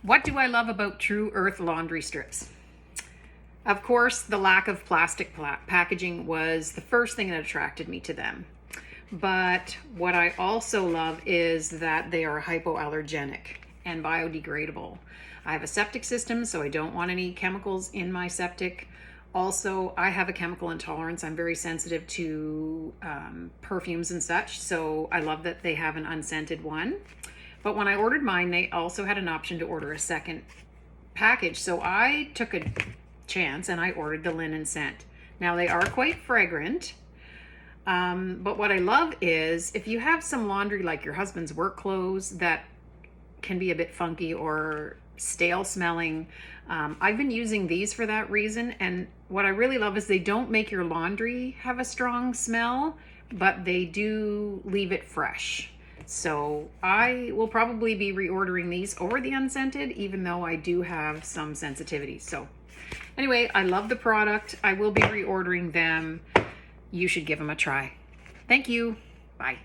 What do I love about Tru Earth laundry strips? Of course, the lack of plastic packaging was the first thing that attracted me to them. But what I also love is that they are hypoallergenic and biodegradable. I have a septic system, so I don't want any chemicals in my septic. Also, I have a chemical intolerance. I'm very sensitive to perfumes and such, so I love that they have an unscented one. But when I ordered mine, they also had an option to order a second package. So I took a chance and I ordered the linen scent. Now they are quite fragrant, but what I love is if you have some laundry like your husband's work clothes that can be a bit funky or stale smelling, I've been using these for that reason. And what I really love is they don't make your laundry have a strong smell, but they do leave it fresh. So I will probably be reordering these over the unscented, even though I do have some sensitivities. So anyway, I love the product. I will be reordering them. You should give them a try. Thank you. Bye.